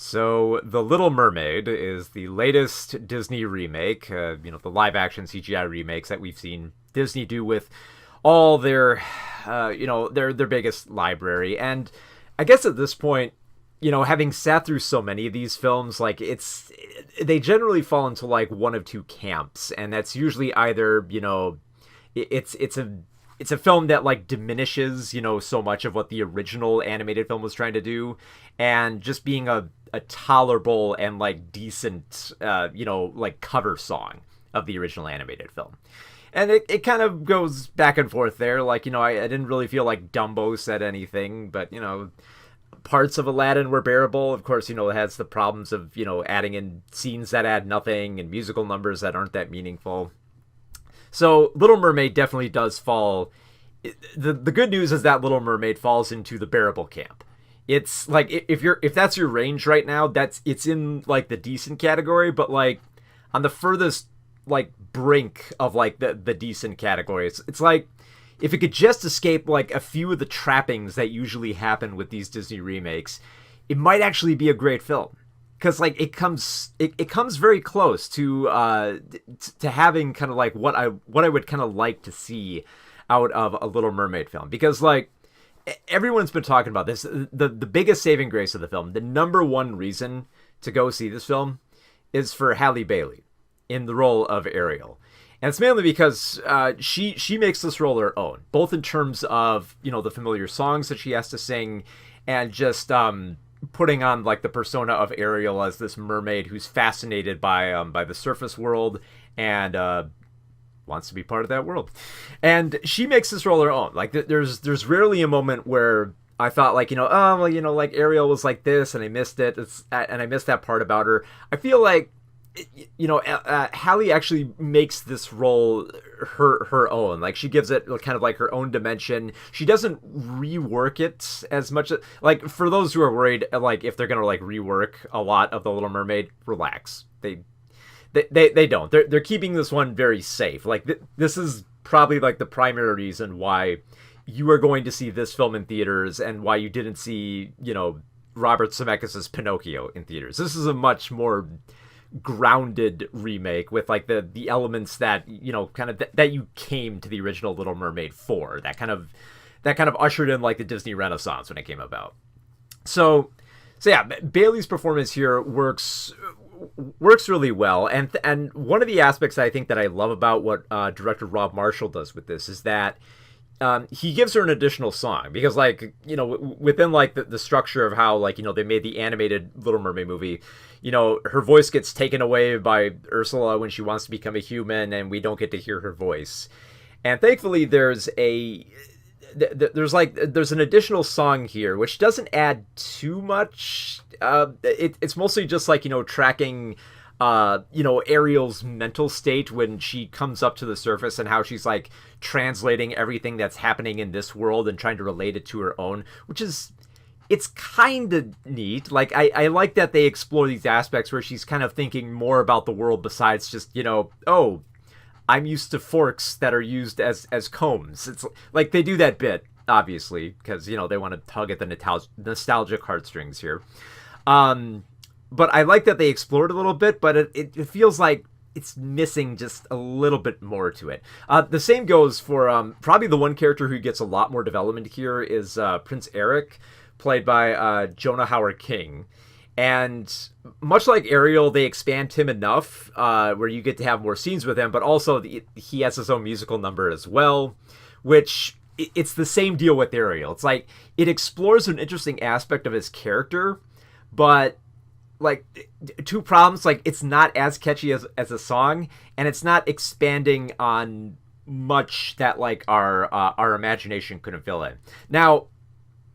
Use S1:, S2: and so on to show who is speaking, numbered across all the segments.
S1: So, The Little Mermaid is the latest Disney remake, the live action CGI remakes that we've seen Disney do with all their, their biggest library. And I guess at this point, having sat through so many of these films, like they generally fall into like one of two camps, and that's usually either, it's a film that like diminishes, so much of what the original animated film was trying to do, and just being a tolerable and like decent, like cover song of the original animated film. And it kind of goes back and forth there. Like, I didn't really feel like Dumbo said anything, but, parts of Aladdin were bearable. Of course, it has the problems of, adding in scenes that add nothing and musical numbers that aren't that meaningful. So Little Mermaid definitely does fall. The good news is that Little Mermaid falls into the bearable camp. It's like if that's your range right now, it's in like the decent category, but like on the furthest like brink of like the decent category. It's like if it could just escape like a few of the trappings that usually happen with these Disney remakes, it might actually be a great film. Because like it comes very close to having kind of like what I would kind of like to see out of a Little Mermaid film. Because like everyone's been talking about this, the biggest saving grace of the film, the number one reason to go see this film is for Halle Bailey in the role of Ariel. And it's mainly because she makes this role her own, both in terms of, the familiar songs that she has to sing and just putting on like the persona of Ariel as this mermaid who's fascinated by the surface world and wants to be part of that world. And she makes this role her own. Like there's rarely a moment where I thought like, like Ariel was like this and I missed it. And I missed that part about her. I feel like Halle actually makes this role her own. Like she gives it kind of like her own dimension. She doesn't rework it as much. Like for those who are worried, like if they're gonna like rework a lot of The Little Mermaid, relax. They don't. They're keeping this one very safe. Like this is probably like the primary reason why you are going to see this film in theaters and why you didn't see Robert Zemeckis' Pinocchio in theaters. This is a much more grounded remake with like the elements that kind of that you came to the original Little Mermaid for, that kind of ushered in like the Disney Renaissance when it came about. So yeah, Bailey's performance here works really well, and one of the aspects I think that I love about what director Rob Marshall does with this is that he gives her an additional song, because like within like the structure of how like they made the animated Little Mermaid movie, her voice gets taken away by Ursula when she wants to become a human, and we don't get to hear her voice. And thankfully there's an additional song here which doesn't add too much. It's mostly just like tracking Ariel's mental state when she comes up to the surface, and how she's like translating everything that's happening in this world and trying to relate it to her own, which is, it's kind of neat. Like I like that they explore these aspects where she's kind of thinking more about the world besides just oh, I'm used to forks that are used as combs. It's like they do that bit obviously because they want to tug at the nostalgic heartstrings here. But I like that they explored a little bit, but it feels like it's missing just a little bit more to it. The same goes for probably the one character who gets a lot more development here is Prince Eric, played by Jonah Hauer-King. And much like Ariel, they expand him enough where you get to have more scenes with him, but also he has his own musical number as well, which it's the same deal with Ariel. It's like it explores an interesting aspect of his character, but like two problems, like it's not as catchy as a song, and it's not expanding on much that like our imagination couldn't fill in. Now,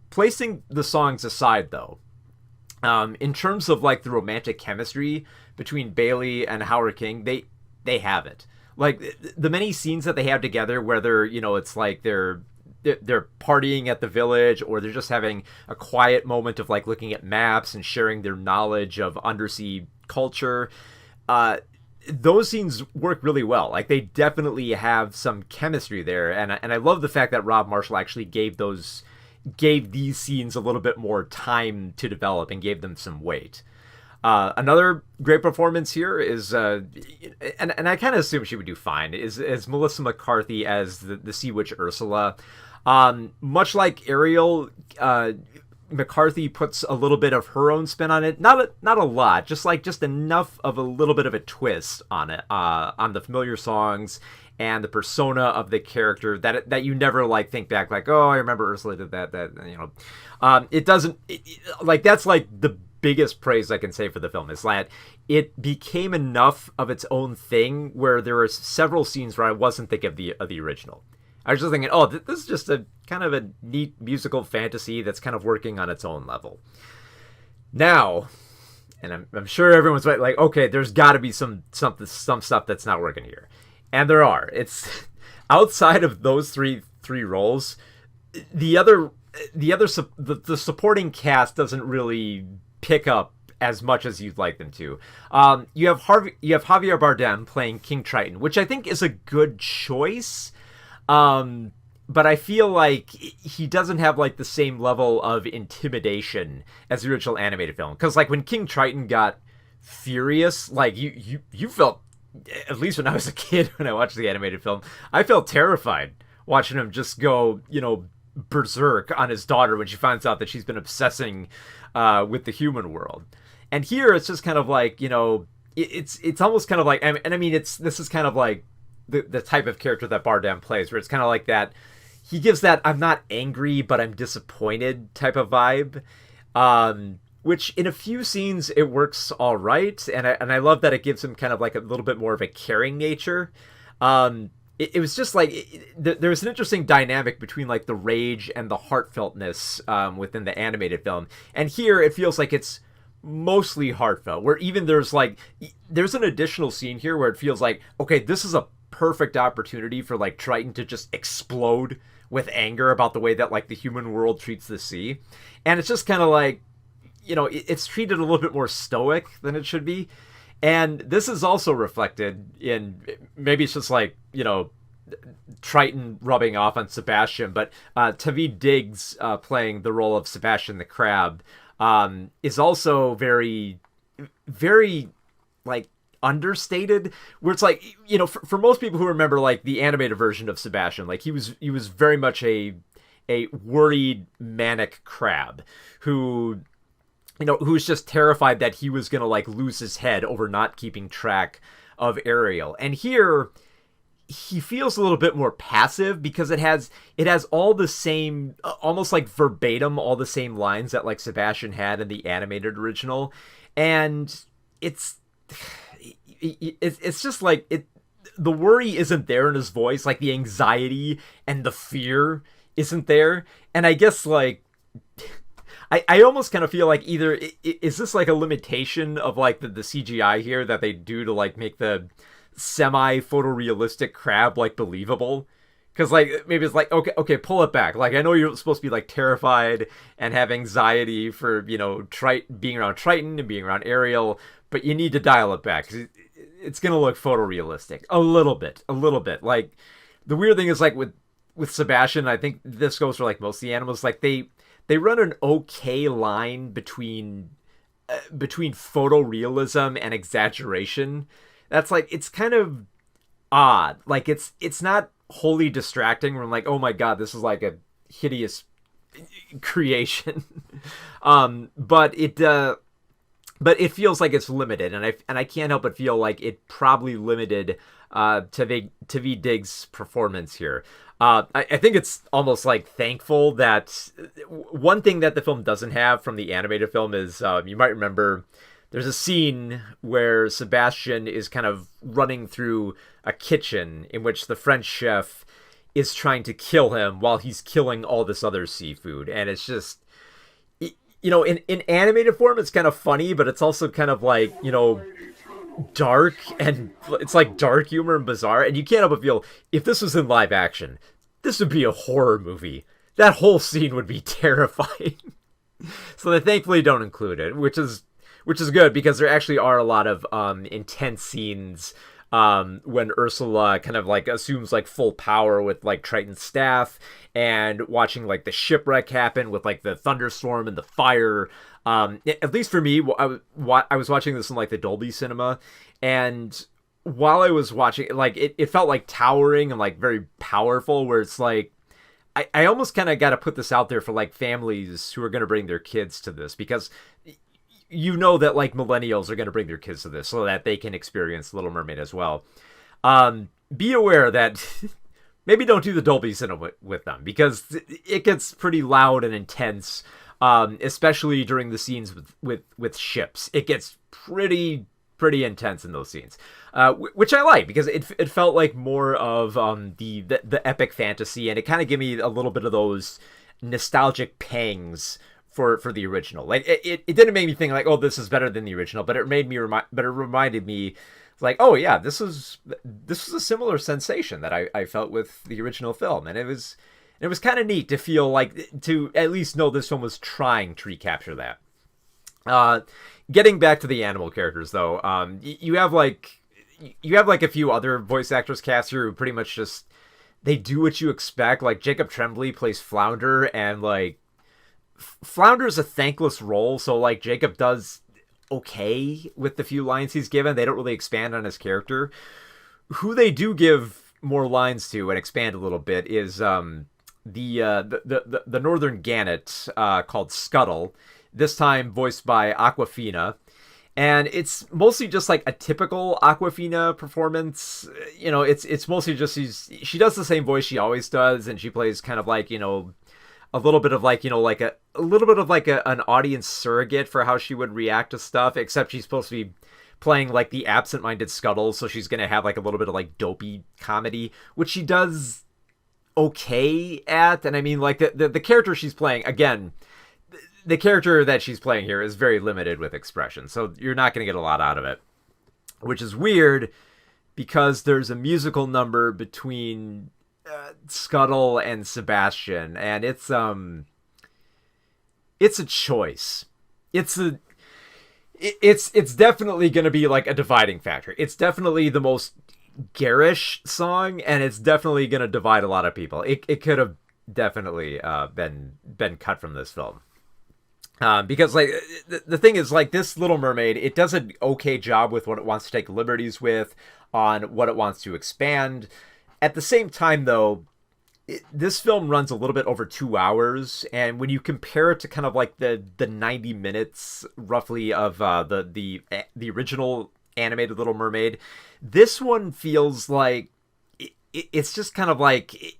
S1: placing the songs aside though, in terms of like the romantic chemistry between Bailey and Hauer-King, they have it. Like the many scenes that they have together, whether it's like they're partying at the village, or they're just having a quiet moment of like looking at maps and sharing their knowledge of undersea culture, those scenes work really well. Like they definitely have some chemistry there, and I love the fact that Rob Marshall actually gave those gave these scenes a little bit more time to develop and gave them some weight. Another great performance here is, and I kind of assume she would do fine, is Melissa McCarthy as the Sea Witch Ursula. Much like Ariel, McCarthy puts a little bit of her own spin on it. Not a lot, just enough of a little bit of a twist on it, on the familiar songs and the persona of the character that you never like think back like, oh, I remember Ursula did that, it doesn't, like, that's like the biggest praise I can say for the film is that it became enough of its own thing where there were several scenes where I wasn't thinking of the original. I was just thinking, oh, this is just a kind of a neat musical fantasy that's kind of working on its own level. Now, and I'm sure everyone's like, okay, there's got to be some stuff that's not working here, and there are. It's outside of those three roles, the supporting cast doesn't really pick up as much as you'd like them to. You have Javier Bardem playing King Triton, which I think is a good choice. But I feel like he doesn't have like the same level of intimidation as the original animated film. Because like when King Triton got furious, like you felt, at least when I was a kid when I watched the animated film, I felt terrified watching him just go, berserk on his daughter when she finds out that she's been obsessing with the human world. And here it's just kind of like, it's almost kind of like, and I mean, this is kind of like the type of character that Bardem plays, where it's kind of like that. He gives that I'm not angry, but I'm disappointed type of vibe, which in a few scenes it works all right. And I love that it gives him kind of like a little bit more of a caring nature. It was just like, there's an interesting dynamic between like the rage and the heartfeltness within the animated film. And here it feels like it's mostly heartfelt, where even there's an additional scene here where it feels like, okay, this is a perfect opportunity for like Triton to just explode with anger about the way that like the human world treats the sea. And it's just kind of like, it's treated a little bit more stoic than it should be. And this is also reflected in, maybe it's just like, Triton rubbing off on Sebastian, but Tavid Diggs playing the role of Sebastian the Crab is also very, very, like, understated, where it's like, for most people who remember, like, the animated version of Sebastian, like, he was very much a worried, manic crab who's just terrified that he was going to, like, lose his head over not keeping track of Ariel. And here, he feels a little bit more passive because it has all the same, almost like verbatim, all the same lines that, like, Sebastian had in the animated original. And it's just like, the worry isn't there in his voice, like, the anxiety and the fear isn't there. And I guess, like, I almost kind of feel like either is this like a limitation of like the CGI here that they do to like make the semi photorealistic crab like believable, because like maybe it's like, okay, pull it back. Like, I know you're supposed to be like terrified and have anxiety for being around Triton and being around Ariel, but you need to dial it back because it's gonna look photorealistic a little bit. Like, the weird thing is, like, with Sebastian, I think this goes for like most of the animals, like they run an okay line between photorealism and exaggeration. That's like, it's kind of odd. Like, it's not wholly distracting where I'm like, oh my god, this is like a hideous creation. But it feels like it's limited, and I can't help but feel like it probably limited Tavid Diggs' performance here. I think it's almost like thankful that one thing that the film doesn't have from the animated film is, you might remember, there's a scene where Sebastian is kind of running through a kitchen in which the French chef is trying to kill him while he's killing all this other seafood. And it's just, in animated form, it's kind of funny, but it's also kind of like, dark, and it's like dark humor and bizarre. And you can't help but feel, if this was in live action, this would be a horror movie. That whole scene would be terrifying. So they thankfully don't include it, which is good, because there actually are a lot of intense scenes when Ursula kind of like assumes like full power with like Triton's staff, and watching like the shipwreck happen with like the thunderstorm and the fire. At least for me, I was watching this in like the Dolby Cinema, and while I was watching, like it felt like towering and like very powerful, where it's like I almost kind of got to put this out there for like families who are going to bring their kids to this, because you know that like millennials are going to bring their kids to this so that they can experience Little Mermaid as well. Be aware that maybe don't do the Dolby Cinema with them, because it gets pretty loud and intense, especially during the scenes with ships. It gets pretty intense in those scenes, which I like, because it felt like more of the epic fantasy, and it kind of gave me a little bit of those nostalgic pangs for the original. Like it didn't make me think like, oh, this is better than the original, but it reminded me like, oh yeah, this was a similar sensation that I felt with the original film, and it was kind of neat to feel like, to at least know this film was trying to recapture that. Getting back to the animal characters, though, you have like a few other voice actors cast here who pretty much just, they do what you expect. Like Jacob Tremblay plays Flounder, and like Flounder's a thankless role, so like Jacob does okay with the few lines he's given. They don't really expand on his character. Who they do give more lines to and expand a little bit is the northern gannet called Scuttle, this time voiced by Aquafina. And it's mostly just like a typical Aquafina performance. You know, it's mostly just she does the same voice she always does, and she plays kind of like, you know, a little bit of like, you know, like a little bit of like an audience surrogate for how she would react to stuff, except she's supposed to be playing like the absent-minded Scuttle, so she's gonna have like a little bit of like dopey comedy, which she does okay at. And I mean, like the character she's playing, again, the character that she's playing here is very limited with expression, so you're not going to get a lot out of it, which is weird, because there's a musical number between Scuttle and Sebastian, and it's a choice. It's definitely going to be like a dividing factor. It's definitely the most garish song, and it's definitely going to divide a lot of people. It could have definitely been cut from this film. Because like the thing is, like, this Little Mermaid, it does an okay job with what it wants to take liberties with, on what it wants to expand. At the same time, though, this film runs a little bit over 2 hours, and when you compare it to kind of like the 90 minutes roughly of the original animated Little Mermaid, this one feels like it's just kind of like,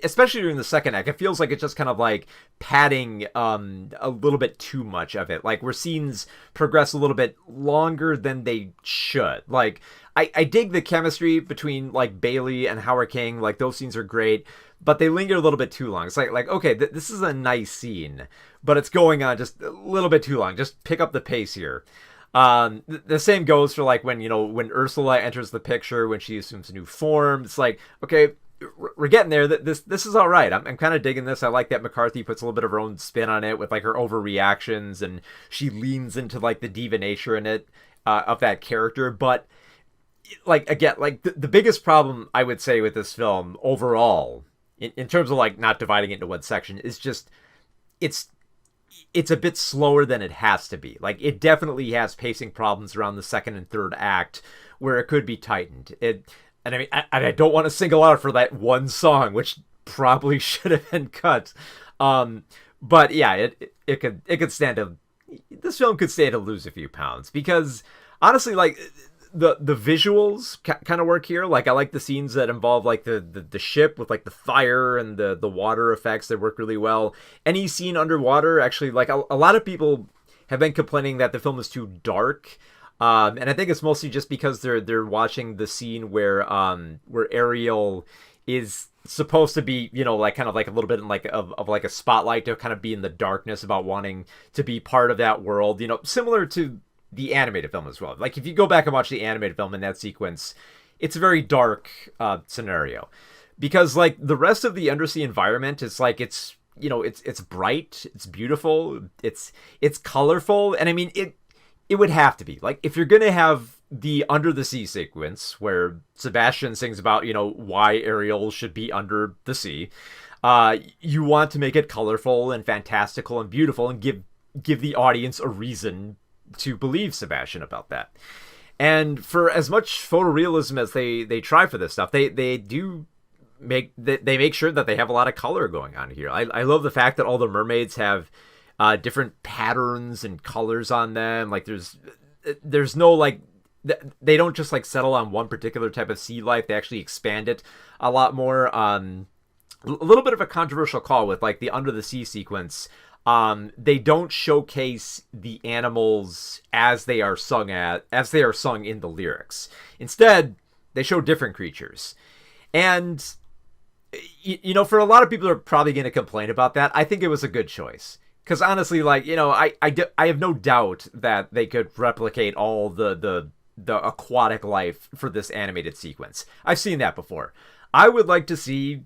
S1: especially during the second act, it feels like it's just kind of like padding a little bit too much of it, like where scenes progress a little bit longer than they should. Like I dig the chemistry between like Bailey and Howard King, like those scenes are great, but they linger a little bit too long. It's like okay, this is a nice scene, but it's going on just a little bit too long. Just pick up the pace here. The same goes for like when Ursula enters the picture, when she assumes a new form. It's like, okay, we're getting there. This is all right. I'm kind of digging this. I like that Mccarthy puts a little bit of her own spin on it with like her overreactions, and she leans into like the diva nature in it of that character. But like, again, like the biggest problem I would say with this film overall, in terms of like not dividing it into one section, is just it's a bit slower than it has to be. Like, it definitely has pacing problems around the second and third act where it could be tightened. And I mean, I don't want to single out for that one song, which probably should have been cut. But yeah, it could stand to, this film could stand to lose a few pounds, because honestly, like the visuals kind of work here. Like, I like the scenes that involve like the ship with like the fire and the water effects. They work really well. Any scene underwater, actually, like a lot of people have been complaining that the film is too dark. And I think it's mostly just because they're watching the scene where Ariel is supposed to be, like kind of like a little bit in like of like a spotlight, to kind of be in the darkness about wanting to be part of that world, similar to the animated film as well. Like, if you go back and watch the animated film in that sequence, it's a very dark scenario, because like the rest of the undersea environment is like, it's bright, it's beautiful, it's colorful, and I mean it would have to be. Like, if you're gonna have the under the sea sequence where Sebastian sings about, why Ariel should be under the sea. You want to make it colorful and fantastical and beautiful and give the audience a reason to believe Sebastian about that. And for as much photorealism as they try for this stuff, they make sure that they have a lot of color going on here. I love the fact that all the mermaids have different patterns and colors on them. Like there's no like, they don't just like settle on one particular type of sea life. They actually expand it a lot more. A little bit of a controversial call with like the under the sea sequence. They don't showcase the animals as they are sung in the lyrics. Instead, they show different creatures. And for a lot of people who are probably going to complain about that, I think it was a good choice. Because honestly, like, I have no doubt that they could replicate all the aquatic life for this animated sequence. I've seen that before. I would like to see,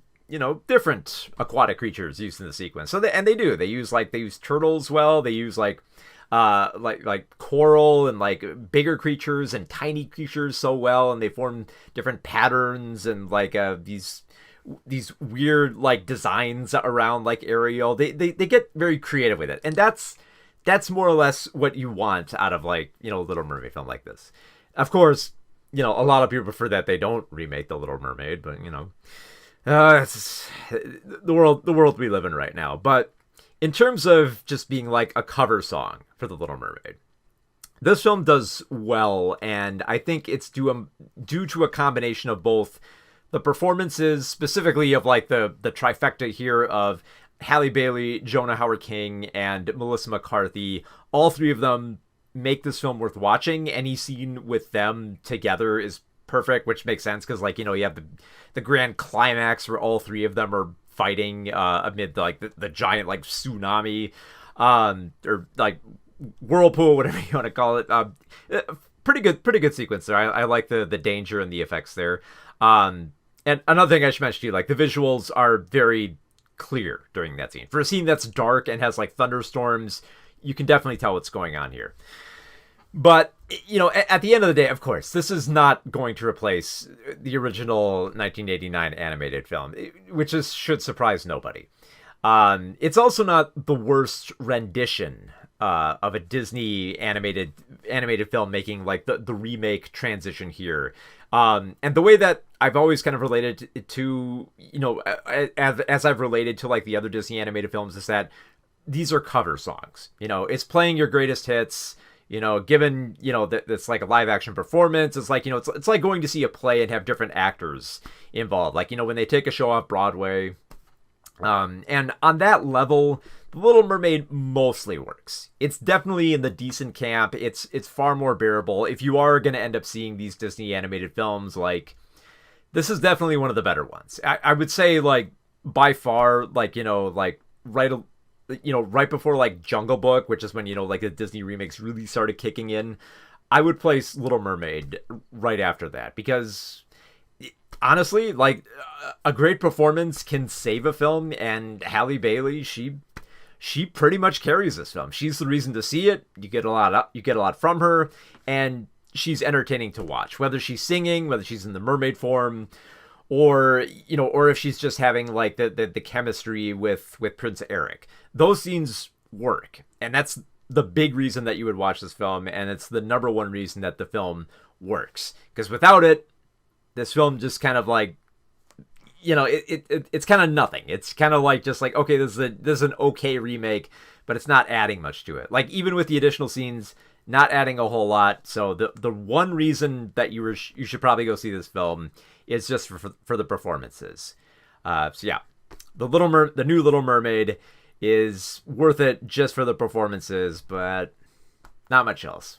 S1: different aquatic creatures used in the sequence. So they do. They use turtles well. They use like coral and like bigger creatures and tiny creatures so well, and they form different patterns and like these weird like designs around like Ariel. They get very creative with it, and that's more or less what you want out of like Little Mermaid film like this. Of course, a lot of people prefer that they don't remake the Little Mermaid, but it's the world we live in right now. But in terms of just being like a cover song for the Little Mermaid, this film does well, and I think it's due to a combination of both the performances, specifically of like the trifecta here of Halle Bailey, Jonah Hauer-King, and Melissa McCarthy. All three of them make this film worth watching. Any scene with them together is perfect, which makes sense because like you have the grand climax where all three of them are fighting amid the giant like tsunami or like whirlpool, whatever you want to call it. Pretty good sequence there. I like the danger and the effects there. And another thing I should mention to you, like the visuals are very clear during that scene. For a scene that's dark and has like thunderstorms, you can definitely tell what's going on here. But, at the end of the day, of course, this is not going to replace the original 1989 animated film, which should surprise nobody. It's also not the worst rendition of a Disney animated film making like the remake transition here. And the way that I've always kind of related to, as I've related to like the other Disney animated films, is that these are cover songs. It's playing your greatest hits. Given, that it's like a live action performance, it's like, it's like going to see a play and have different actors involved. Like, when they take a show off Broadway. And on that level, The Little Mermaid mostly works. It's definitely in the decent camp. It's far more bearable. If you are going to end up seeing these Disney animated films, like, this is definitely one of the better ones. I would say, like, by far, like, right before like Jungle Book, which is when like the Disney remakes really started kicking in, I would place Little Mermaid right after that, because honestly, like a great performance can save a film, and Halle Bailey, she pretty much carries this film. She's the reason to see it. You get a lot from her, and she's entertaining to watch, whether she's singing, whether she's in the mermaid form, or if she's just having like the chemistry with Prince Eric. Those scenes work, and that's the big reason that you would watch this film, and it's the number one reason that the film works. Because without it, this film just kind of like, it's kind of nothing. It's kind of like just like, okay, this is an okay remake, but it's not adding much to it. Like even with the additional scenes, not adding a whole lot. So the one reason that you should probably go see this film is just for the performances. So yeah, the new Little Mermaid is worth it just for the performances, but not much else.